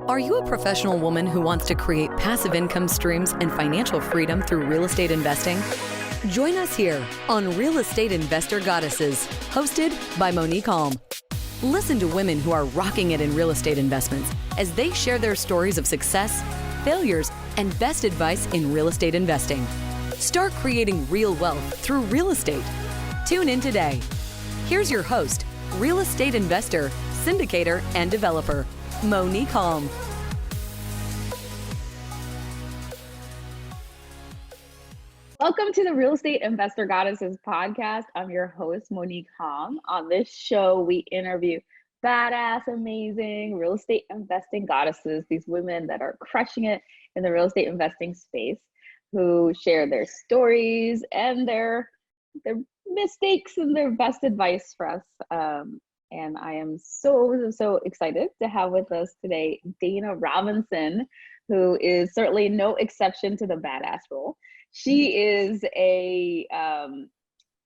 Are you a professional woman who wants to create passive income streams and financial freedom through real estate investing? Join us here on Real Estate Investor Goddesses, hosted by Monique Halm. Listen to women who are rocking it in real estate investments as they share their stories of success, failures, and best advice in real estate investing. Start creating real wealth through real estate. Tune in today. Here's your host, real estate investor, syndicator, and developer, Monique Halm. Welcome to the Real Estate Investor Goddesses podcast. I'm your host, Monique Halm. On this show, we interview badass, amazing real estate investing goddesses, these women that are crushing it in the real estate investing space, who share their stories and their mistakes and their best advice for us. And I am so excited to have with us today Dana Robinson, who is certainly no exception to the badass role. She is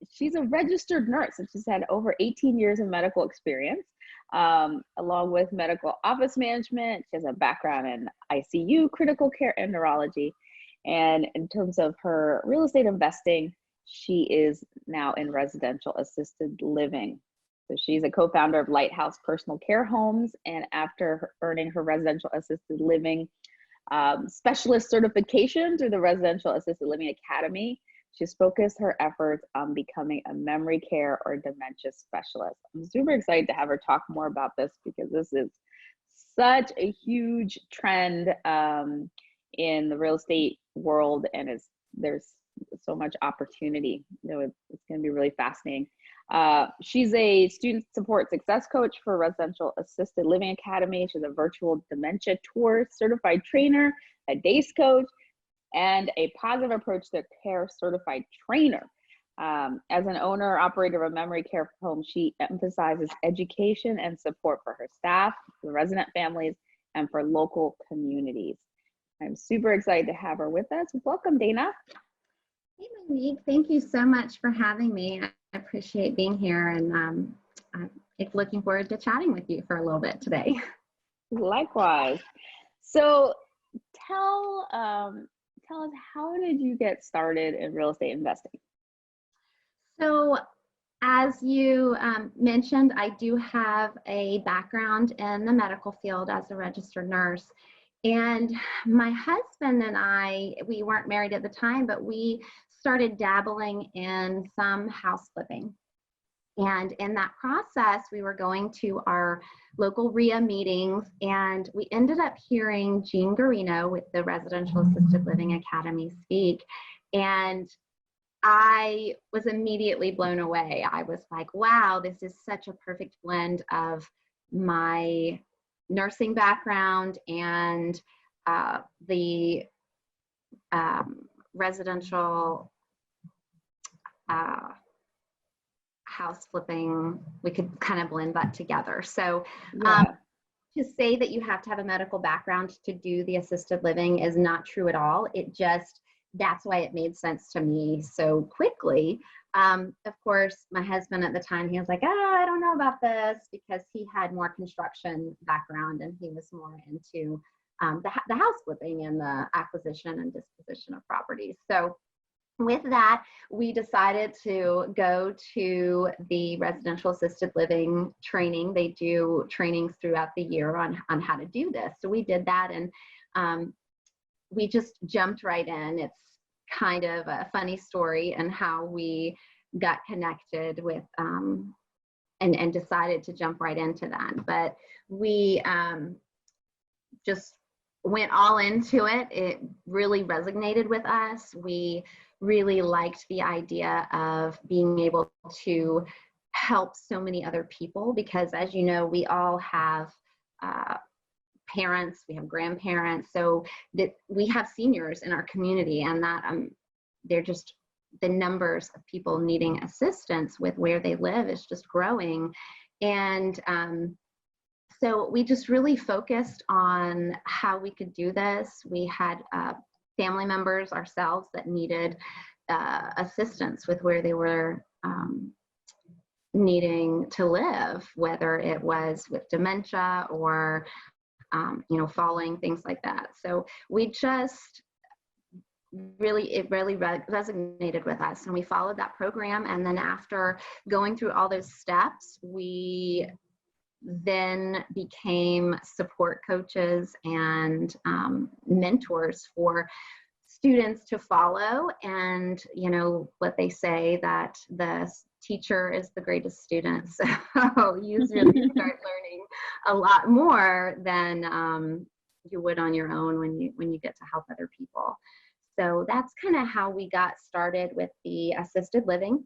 she's a registered nurse, and she's had over 18 years of medical experience, along with medical office management. She has a background in ICU, critical care, and neurology. And in terms of her real estate investing, she is now in residential assisted living. So she's a co-founder of Lighthouse personal care homes, and after earning her residential assisted living specialist certification through the Residential Assisted Living Academy, she's focused her efforts on becoming a memory care or dementia specialist. I'm super excited to have her talk more about this because this is such a huge trend in the real estate world, and there's so much opportunity. It's going to be really fascinating. She's a student support success coach for Residential Assisted Living Academy. She's a virtual dementia tour certified trainer, a DACE coach, and a positive approach to care certified trainer. As an owner operator of a memory care home, she emphasizes education and support for her staff, the resident families, and for local communities. I'm super excited to have her with us. Welcome, Dana. Hey, Monique, thank you so much for having me. I appreciate being here, and I'm looking forward to chatting with you for a little bit today. Likewise. So tell us, how did you get started in real estate investing? So as you mentioned, I do have a background in the medical field as a registered nurse. And my husband and I, we weren't married at the time, but we started dabbling in some house flipping. And in that process, we were going to our local RIA meetings, and we ended up hearing Jean Garino with the Residential Assisted Living Academy speak. And I was immediately blown away. I was like, wow, this is such a perfect blend of my nursing background and the residential house flipping. We could kind of blend that together. So to say that you have to have a medical background to do the assisted living is not true at all. That's why it made sense to me so quickly. Of course, my husband at the time, he was like, I don't know about this, because he had more construction background and he was more into the house flipping and the acquisition and disposition of properties. So with that, we decided to go to the residential assisted living training. They do trainings throughout the year on how to do this. So we did that, and we just jumped right in. It's kind of a funny story and how we got connected with and decided to jump right into that. But we just went all into it. It really resonated with us. We really liked the idea of being able to help so many other people, because as you know, we all have parents, we have grandparents, so that we have seniors in our community, and that they're just, the numbers of people needing assistance with where they live is just growing. And so we just really focused on how we could do this. We had family members ourselves that needed assistance with where they were needing to live, whether it was with dementia or falling, things like that. So we just it really resonated with us, and we followed that program. And then after going through all those steps, we then became support coaches and mentors for students to follow. And what they say, that the teacher is the greatest student. So you really start learning a lot more than you would on your own when you get to help other people. So that's kind of how we got started with the assisted living,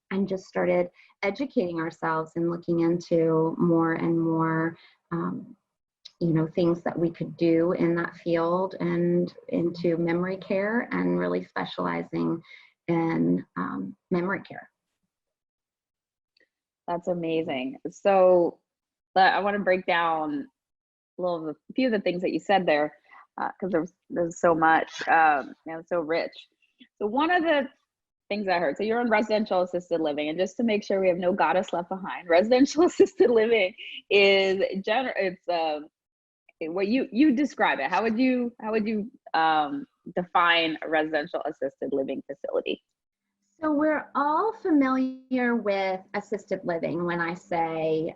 and just started educating ourselves and looking into more and more, things that we could do in that field, and into memory care, and really specializing in memory care. That's amazing. So I want to break down a few of the things that you said there, because there's so much, so rich. So one of the things I heard, so you're in residential assisted living, and just to make sure we have no goddess left behind, residential assisted living is what you describe it. How would you define a residential assisted living facility? So we're all familiar with assisted living when I say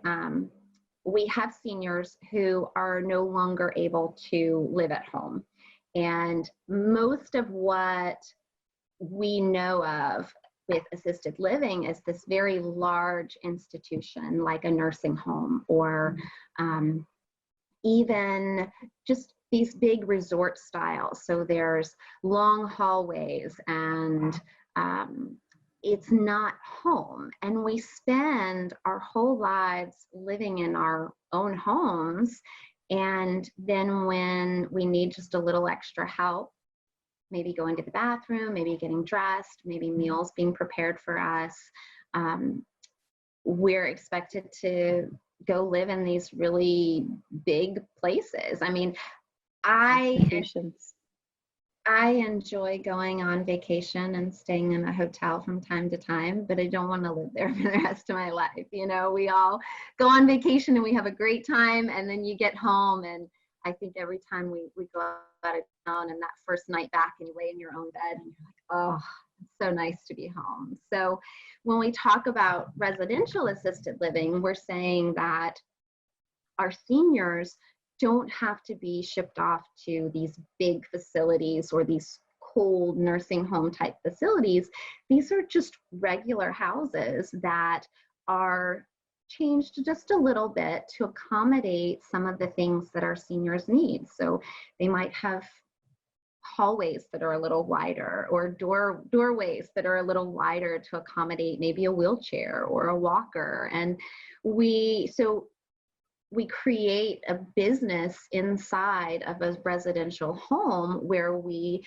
we have seniors who are no longer able to live at home. And most of what we know of with assisted living is this very large institution, like a nursing home, or even just these big resort styles. So there's long hallways, and it's not home. And we spend our whole lives living in our own homes. And then when we need just a little extra help, maybe going to the bathroom, maybe getting dressed, maybe meals being prepared for us, we're expected to go live in these really big places. I mean, I enjoy going on vacation and staying in a hotel from time to time, but I don't want to live there for the rest of my life. We all go on vacation and we have a great time, and then you get home, and I think every time we go out of town, and that first night back, and you lay in your own bed and you're like, oh, it's so nice to be home. So when we talk about residential assisted living, we're saying that our seniors don't have to be shipped off to these big facilities or these cold nursing home type facilities. These are just regular houses that are changed just a little bit to accommodate some of the things that our seniors need. So they might have hallways that are a little wider, or doorways that are a little wider to accommodate maybe a wheelchair or a walker. And we create a business inside of a residential home where we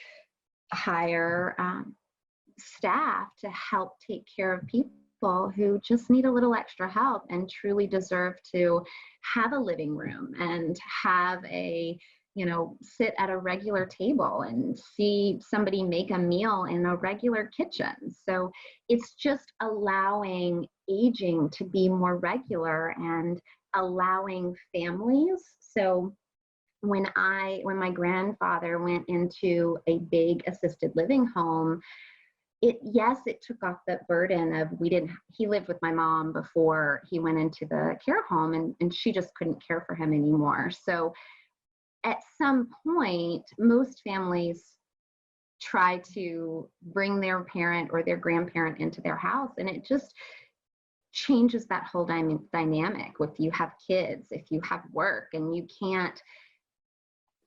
hire staff to help take care of people who just need a little extra help and truly deserve to have a living room and have sit at a regular table and see somebody make a meal in a regular kitchen. So it's just allowing aging to be more regular and allowing families. So when my grandfather went into a big assisted living home, it took off the burden of, he lived with my mom before he went into the care home, and she just couldn't care for him anymore. So at some point, most families try to bring their parent or their grandparent into their house, and it just changes that whole dynamic. If you have kids, if you have work, and you can't,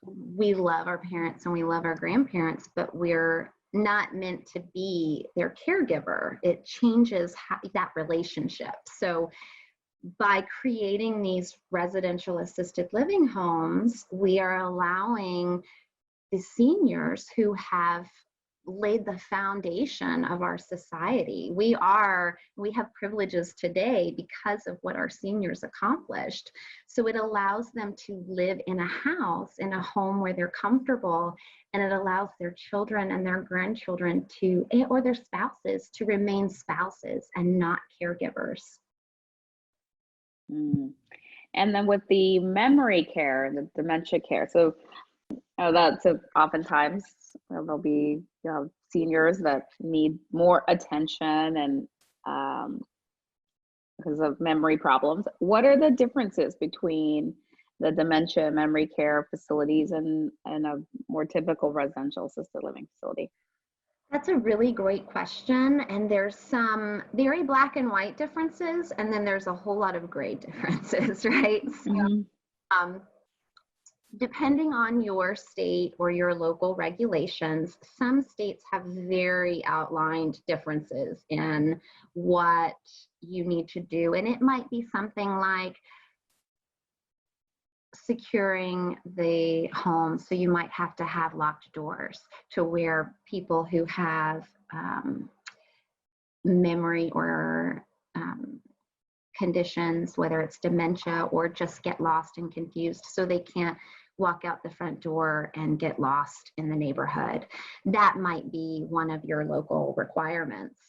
we love our parents and we love our grandparents, but we're not meant to be their caregiver. It changes that relationship. So by creating these residential assisted living homes, we are allowing the seniors who have laid the foundation of our society. We have privileges today because of what our seniors accomplished. So it allows them to live in a house, in a home where they're comfortable, and it allows their children and their grandchildren or their spouses to remain spouses and not caregivers. And then with the memory care, the dementia care, so that's oftentimes there'll be seniors that need more attention and because of memory problems. What are the differences between the dementia memory care facilities and a more typical residential assisted living facility? That's a really great question. And there's some very black and white differences, and then there's a whole lot of gray differences, right? So, depending on your state or your local regulations, some states have very outlined differences in what you need to do. And it might be something like securing the home. So you might have to have locked doors to where people who have memory or conditions, whether it's dementia or just get lost and confused, so they can't walk out the front door and get lost in the neighborhood. That might be one of your local requirements.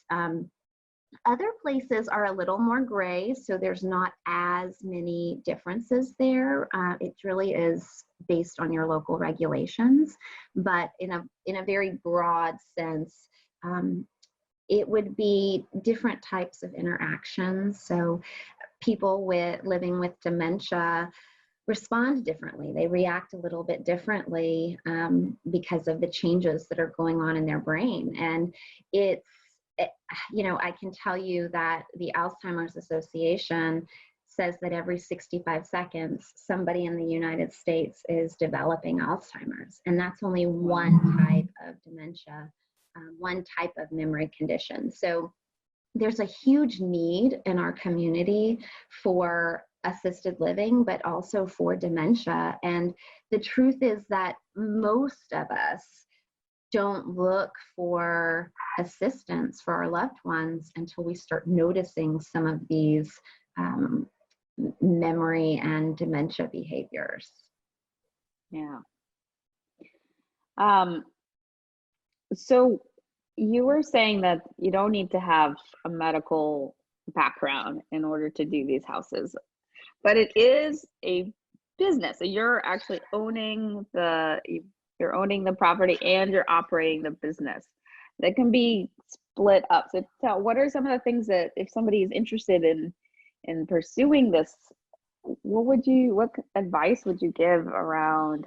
Other places are a little more gray, so there's not as many differences there. It really is based on your local regulations, but in a very broad sense, it would be different types of interactions. So people living with dementia respond differently. They react a little bit differently because of the changes that are going on in their brain. And I can tell you that the Alzheimer's Association says that every 65 seconds, somebody in the United States is developing Alzheimer's. And that's only one type of dementia, one type of memory condition. So there's a huge need in our community for assisted living, but also for dementia. And the truth is that most of us don't look for assistance for our loved ones until we start noticing some of these memory and dementia behaviors. Yeah. So you were saying that you don't need to have a medical background in order to do these houses, but it is a business. So you're actually owning the property and you're operating the business. That can be split up. So what are some of the things that if somebody is interested in pursuing this, what advice would you give around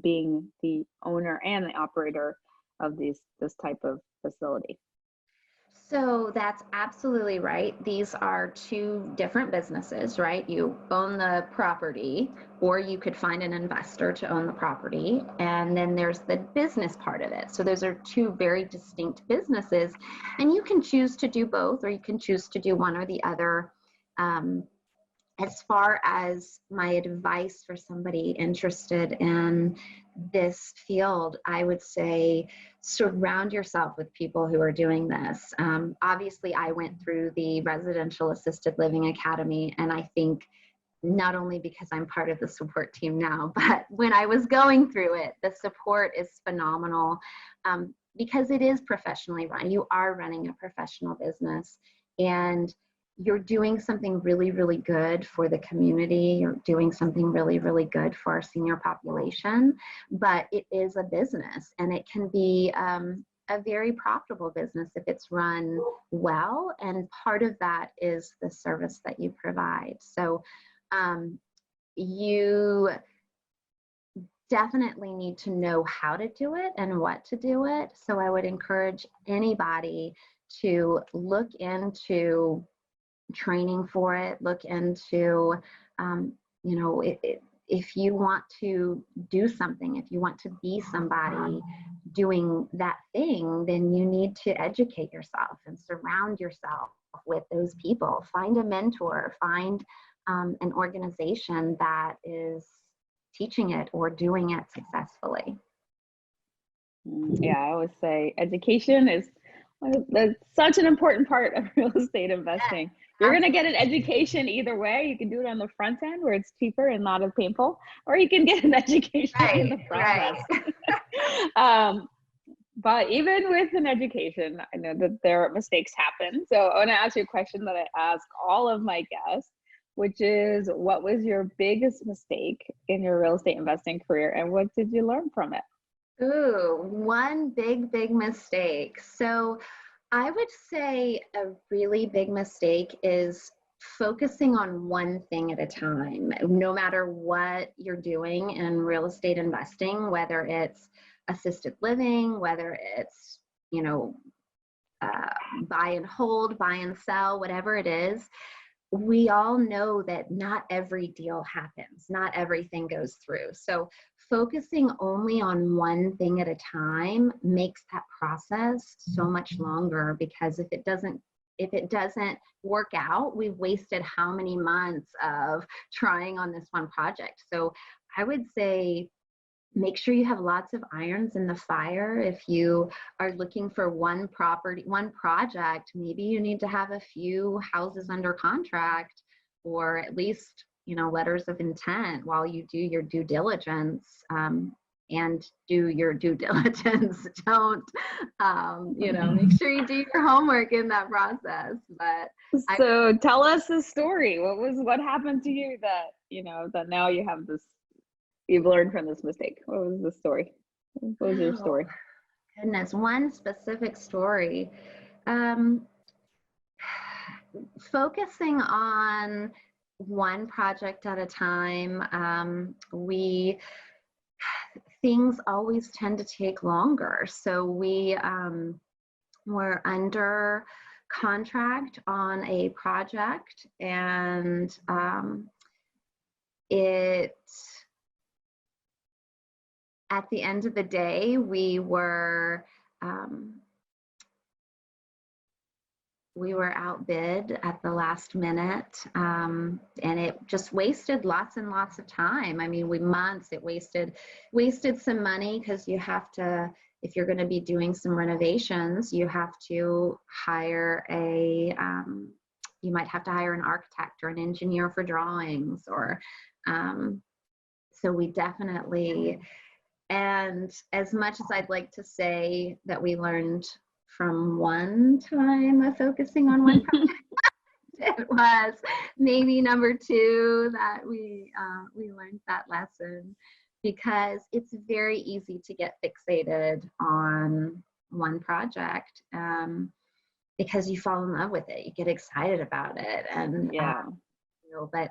being the owner and the operator of this type of facility? So that's absolutely right. These are two different businesses, right? You own the property, or you could find an investor to own the property. And then there's the business part of it. So those are two very distinct businesses. And you can choose to do both, or you can choose to do one or the other. As far as my advice for somebody interested in this field, I would say surround yourself with people who are doing this. Obviously, I went through the Residential Assisted Living Academy, and I think not only because I'm part of the support team now, but when I was going through it, the support is phenomenal because it is professionally run. You are running a professional business, and you're doing something really, really good for the community. You're doing something really, really good for our senior population, but it is a business, and it can be a very profitable business if it's run well. And part of that is the service that you provide. So you definitely need to know how to do it and what to do it. So I would encourage anybody to look into training for it, look into, if you want to do something, if you want to be somebody doing that thing, then you need to educate yourself and surround yourself with those people. Find a mentor, find an organization that is teaching it or doing it successfully. Yeah, I always say education is such an important part of real estate investing. You're going to get an education either way. You can do it on the front end where it's cheaper and not as painful, or you can get an education in the process. Right. But even with an education, I know that there are mistakes happen. So I want to ask you a question that I ask all of my guests. which is, what was your biggest mistake in your real estate investing career, and what did you learn from it? Ooh, one big mistake. So I would say a really big mistake is focusing on one thing at a time, no matter what you're doing in real estate investing, whether it's assisted living, whether it's, you know, buy and hold, buy and sell, whatever it is. We all know that not every deal happens, not everything goes through. So focusing only on one thing at a time makes that process so much longer, because if it doesn't work out, we've wasted how many months of trying on this one project. So I would say make sure you have lots of irons in the fire. If you are looking for one project, maybe you need to have a few houses under contract, or at least, you know, letters of intent while you do your due diligence. And do your due diligence. Don't, you know, make sure you do your homework in that process. But so tell us the story. What happened to you that, you know, that now you have this, you've learned from this mistake? What was the story? What was your story? Goodness, one specific story. Focusing on one project at a time, things always tend to take longer. So we were under contract on a project, and at the end of the day, we were outbid at the last minute, and it just wasted lots and lots of time. I mean, it wasted some money, because you have to, if you're going to be doing some renovations, you have to hire you might have to hire an architect or an engineer for drawings, or so we definitely. And as much as I'd like to say that we learned from one time of focusing on one project, it was maybe number two that we learned that lesson, because it's very easy to get fixated on one project, because you fall in love with it, you get excited about it, and but.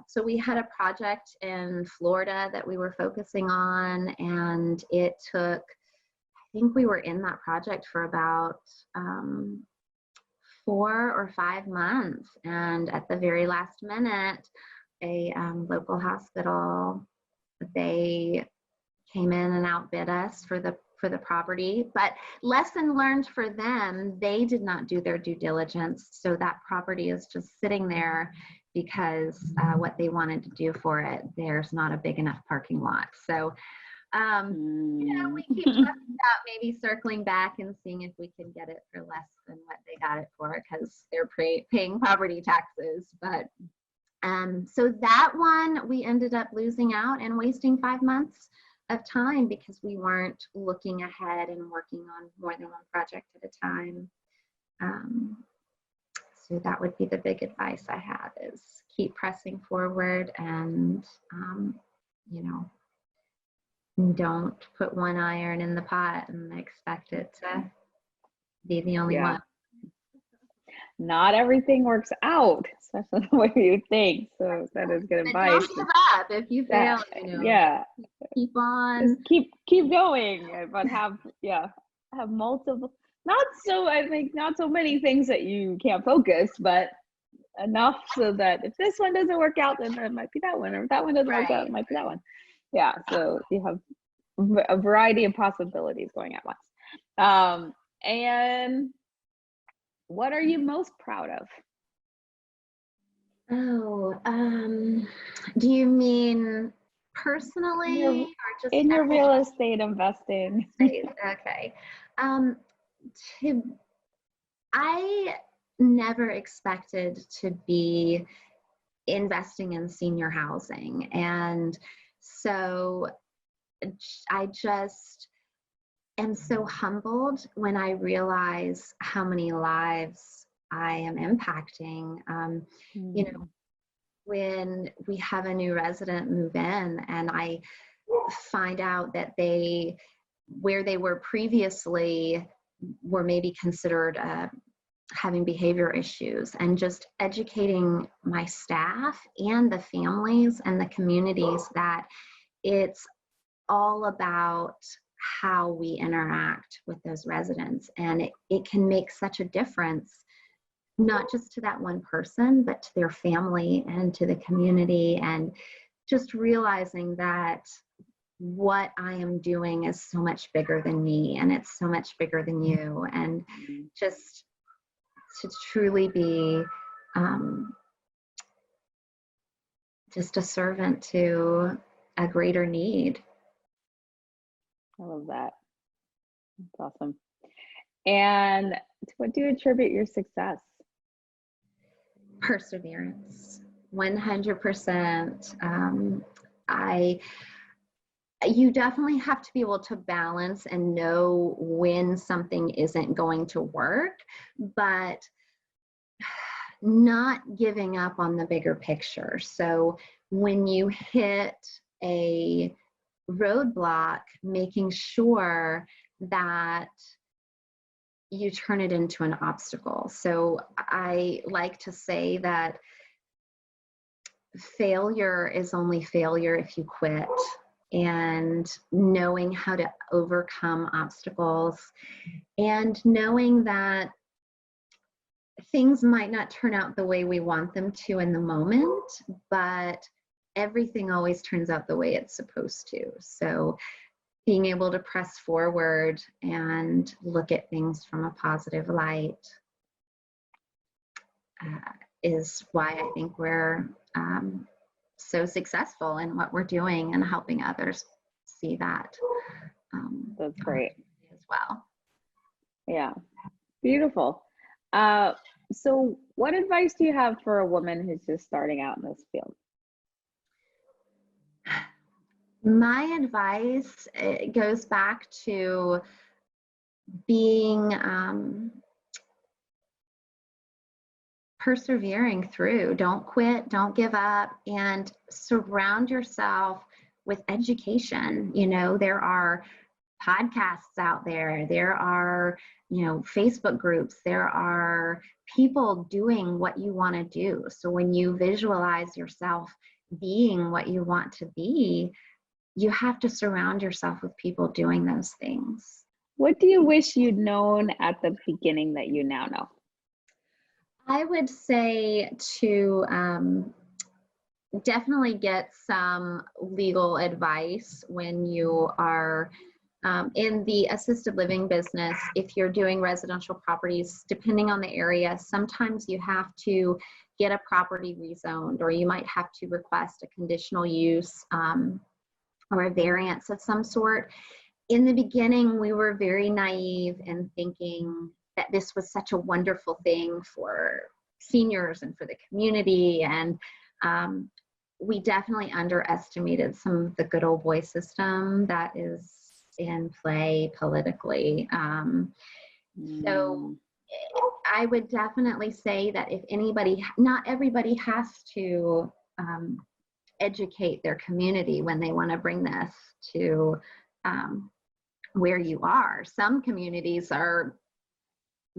So we had a project in Florida that we were focusing on, and it took, I think we were in that project for about 4 or 5 months. And at the very last minute, a local hospital, they came in and outbid us for the property. But lesson learned for them, they did not do their due diligence. So that property is just sitting there, because what they wanted to do for it, there's not a big enough parking lot. So, you know, we keep talking about maybe circling back and seeing if we can get it for less than what they got it for, because they're paying property taxes. But so that one, we ended up losing out and wasting 5 months of time, because we weren't looking ahead and working on more than one project at a time. So that would be the big advice I have, is keep pressing forward, and, you know, don't put one iron in the pot and expect it to be the only one. Not everything works out, especially the way you think. So that is good advice. Don't give up if you fail. You know, keep on. Just keep going, but have multiple. I think not so many things that you can't focus, but enough so that if this one doesn't work out, then it might be that one, or if that one doesn't work out, it might be that one. Yeah, so you have a variety of possibilities going at once. And what are you most proud of? Do you mean personally, or just in your real estate investing? Okay. I never expected to be investing in senior housing. And so I just am so humbled when I realize how many lives I am impacting. You know, when we have a new resident move in and I find out that where they were previously, were maybe considered having behavior issues, and just educating my staff and the families and the communities that it's all about how we interact with those residents. And it can make such a difference, not just to that one person, but to their family and to the community. And just realizing that what I am doing is so much bigger than me, and it's so much bigger than you. And just to truly be just a servant to a greater need. I love that. That's awesome. And to what do you attribute your success? Perseverance, 100%. You definitely have to be able to balance and know when something isn't going to work, but not giving up on the bigger picture. So when you hit a roadblock, making sure that you turn it into an obstacle. So I like to say that failure is only failure if you quit. And knowing how to overcome obstacles, and knowing that things might not turn out the way we want them to in the moment, but everything always turns out the way it's supposed to. So being able to press forward and look at things from a positive light is why I think we're so successful in what we're doing and helping others see that. That's great as well. Yeah, beautiful. So what advice do you have for a woman who's just starting out in this field? My advice, it goes back to being persevering through. Don't quit, don't give up, and surround yourself with education. You know, there are podcasts out there, there are, you know, Facebook groups, there are people doing what you want to do. So when you visualize yourself being what you want to be, you have to surround yourself with people doing those things. What do you wish you'd known at the beginning that you now know? I would say to definitely get some legal advice when you are in the assisted living business. If you're doing residential properties, depending on the area, sometimes you have to get a property rezoned, or you might have to request a conditional use or a variance of some sort. In the beginning, we were very naive in thinking that this was such a wonderful thing for seniors and for the community. And we definitely underestimated some of the good old boy system that is in play politically. So I would definitely say that if anybody, not everybody has to educate their community when they want to bring this to where you are. Some communities are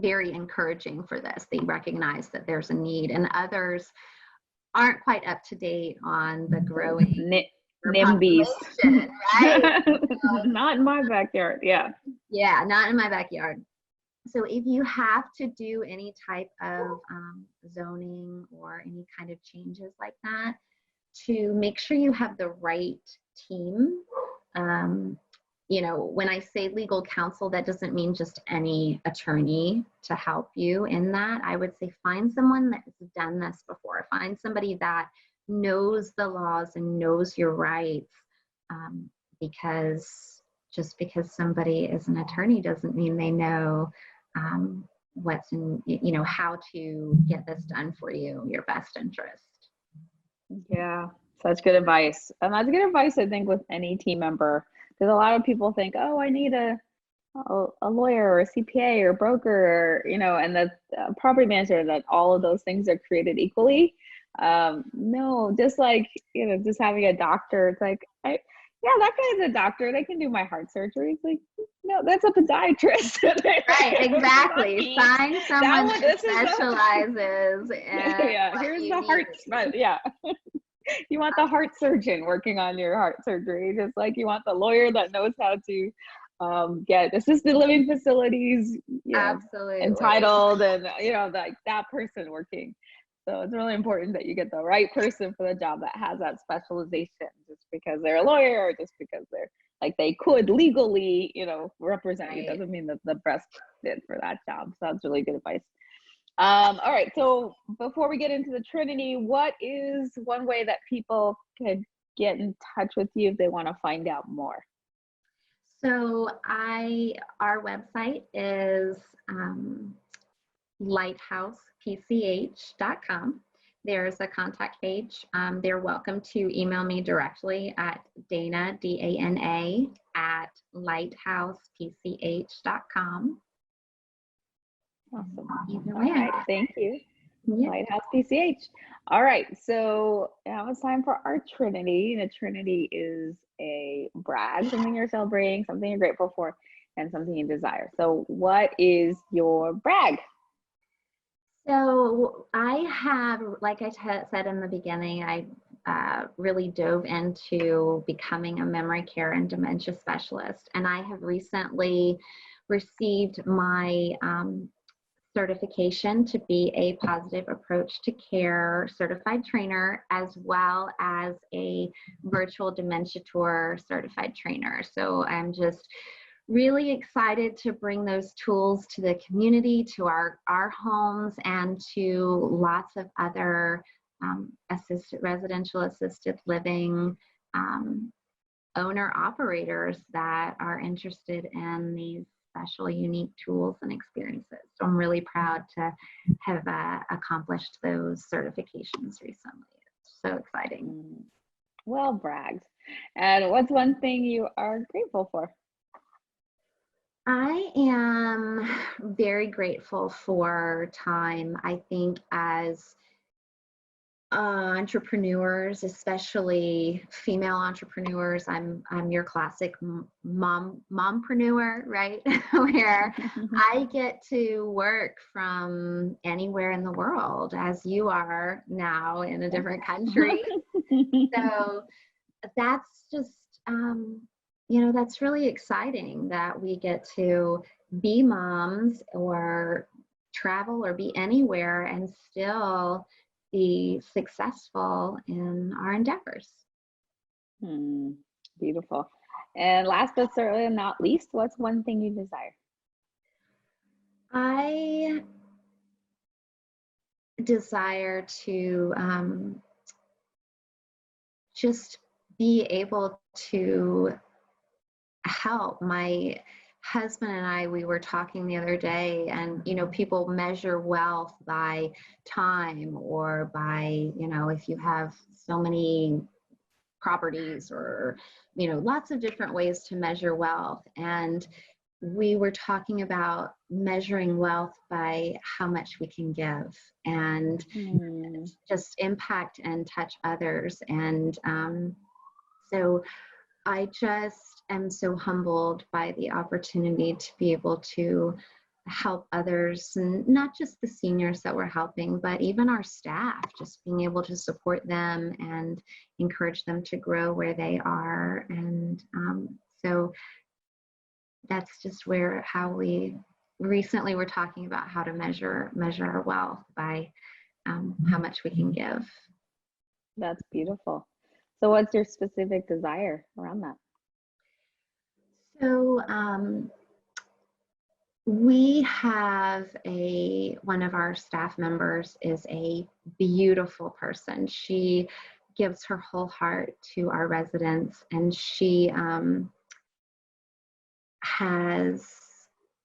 very encouraging for this. They recognize that there's a need, and others aren't quite up to date on the growing NIMBYs. Right? Not in my backyard. Yeah. Yeah, not in my backyard. So if you have to do any type of zoning or any kind of changes like that, to make sure you have the right team. You know, when I say legal counsel, that doesn't mean just any attorney to help you in that. I would say find someone that's done this before. Find somebody that knows the laws and knows your rights, because just because somebody is an attorney doesn't mean they know what's in, you know, how to get this done for you, your best interest. Yeah, such good advice. And that's good advice, I think, with any team member. Because a lot of people think, oh, I need a lawyer or a CPA or a broker, or, you know, and the property manager, that all of those things are created equally. No, just like, just having a doctor. It's like, yeah, that guy's a doctor. They can do my heart surgery. It's like, no, that's a podiatrist. Right, exactly. Find someone that specializes in yeah, here's the heart. Yeah. You want the heart surgeon working on your heart surgery, just like you want the lawyer that knows how to get assisted living facilities, absolutely entitled, and like that person working. So it's really important that you get the right person for the job that has that specialization. Just because they're a lawyer or just because they're like they could legally, represent you doesn't mean that the best fit for that job. So that's really good advice. All right, so before we get into the Trinity, what is one way that people could get in touch with you if they want to find out more? So our website is lighthousepch.com. There's a contact page. They're welcome to email me directly at Dana, DANA, at lighthousepch.com. Awesome. Either All way. right, thank you. Yeah. Lighthouse PCH. All right, so now it's time for our Trinity. The Trinity is a brag, something you're celebrating, something you're grateful for, and something you desire. So what is your brag? So I have, like I said in the beginning, I really dove into becoming a memory care and dementia specialist. And I have recently received my certification to be a positive approach to care certified trainer, as well as a virtual dementia tour certified trainer. So I'm just really excited to bring those tools to the community, to our homes, and to lots of other residential assisted living owner operators that are interested in these special, unique tools and experiences. So I'm really proud to have accomplished those certifications recently. It's so exciting. Well bragged. And what's one thing you are grateful for? I am very grateful for time. I think as entrepreneurs, especially female entrepreneurs, I'm your classic mompreneur, right? Where I get to work from anywhere in the world, as you are now in a different country. So that's just that's really exciting that we get to be moms or travel or be anywhere and still be successful in our endeavors. Beautiful. And last but certainly not least, what's one thing you desire? I desire to just be able to help. My husband and I, we were talking the other day, and people measure wealth by time or by if you have so many properties or lots of different ways to measure wealth. And we were talking about measuring wealth by how much we can give and just impact and touch others. And so I just am so humbled by the opportunity to be able to help others, and not just the seniors that we're helping, but even our staff, just being able to support them and encourage them to grow where they are. And so that's just how we recently were talking about how to measure our wealth by how much we can give. That's beautiful. So what's your specific desire around that? So we have one of our staff members is a beautiful person. She gives her whole heart to our residents, and she has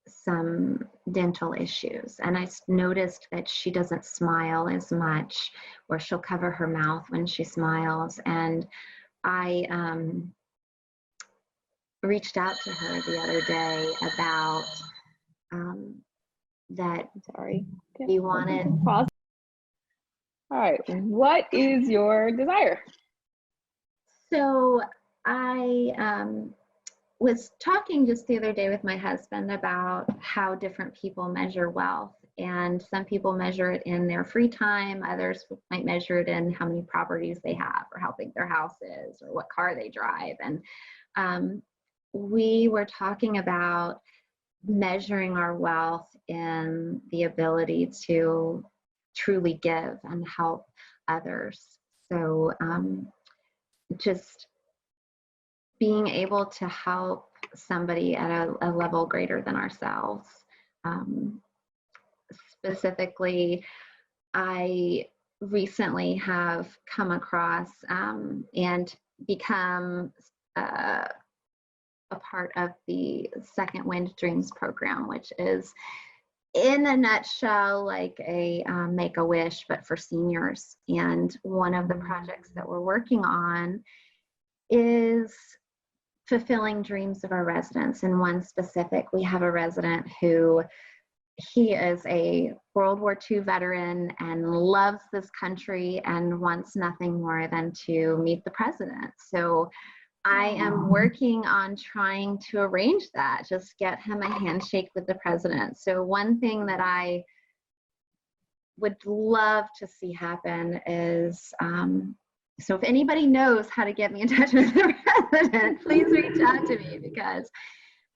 some dental issues. And I noticed that she doesn't smile as much, or she'll cover her mouth when she smiles. And I reached out to her the other day about that. Sorry. We wanted. Pause. All right. What is your desire? So I was talking just the other day with my husband about how different people measure wealth. And some people measure it in their free time. Others might measure it in how many properties they have or how big their house is or what car they drive. And we were talking about measuring our wealth in the ability to truly give and help others. So just being able to help somebody at a level greater than ourselves. Specifically, I recently have come across and become a part of the Second Wind Dreams program, which is, in a nutshell, like a Make-A-Wish, but for seniors. And one of the projects that we're working on is fulfilling dreams of our residents. And one specific, we have a resident who, he is a World War II veteran and loves this country and wants nothing more than to meet the president. So I am working on trying to arrange that, just get him a handshake with the president. So one thing that I would love to see happen is, so if anybody knows how to get me in touch with the president, please reach out to me, because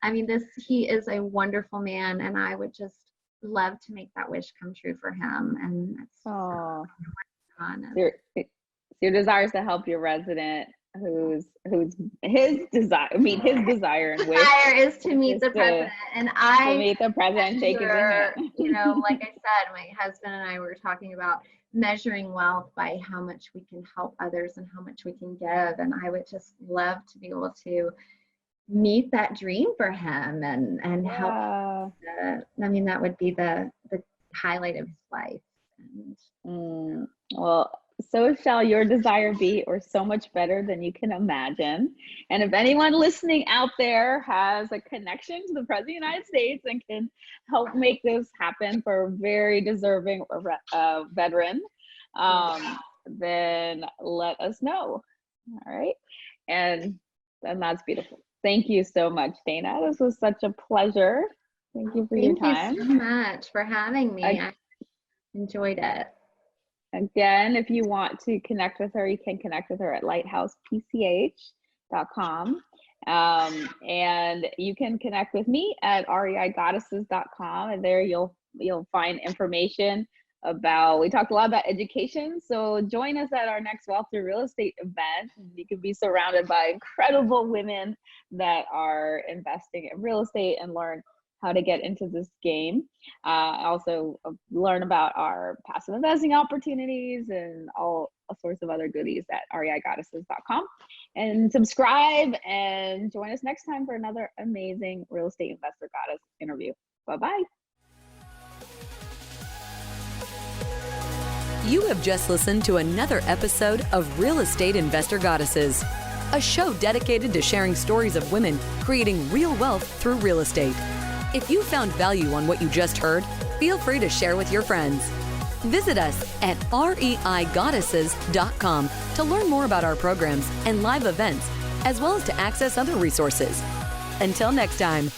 I mean, he is a wonderful man, and I would just love to make that wish come true for him. And that's your desire is to help your resident who's his desire, meet his desire and wish. Desire is to meet the president, and I to meet the president, shake his hand. You know, like I said, my husband and I were talking about measuring wealth by how much we can help others and how much we can give, and I would just love to be able to meet that dream for him and help. I mean, that would be the highlight of his life. Well, so shall your desire be, or so much better than you can imagine. And if anyone listening out there has a connection to the President of the United States and can help make this happen for a very deserving veteran, then let us know. All right. And that's beautiful. Thank you so much, Dana. This was such a pleasure. Thank you for your time. Thank you so much for having me. I enjoyed it. Again, if you want to connect with her, you can connect with her at lighthousepch.com. And you can connect with me at reigoddesses.com, and there you'll find information about, we talked a lot about education, so join us at our next Wealth Through Real Estate event. You can be surrounded by incredible women that are investing in real estate and learn how to get into this game. Also learn about our passive investing opportunities and all sorts of other goodies at reigoddesses.com. And subscribe and join us next time for another amazing Real Estate Investor Goddess interview. Bye-bye. You have just listened to another episode of Real Estate Investor Goddesses, a show dedicated to sharing stories of women creating real wealth through real estate. If you found value on what you just heard, feel free to share with your friends. Visit us at reigoddesses.com to learn more about our programs and live events, as well as to access other resources. Until next time.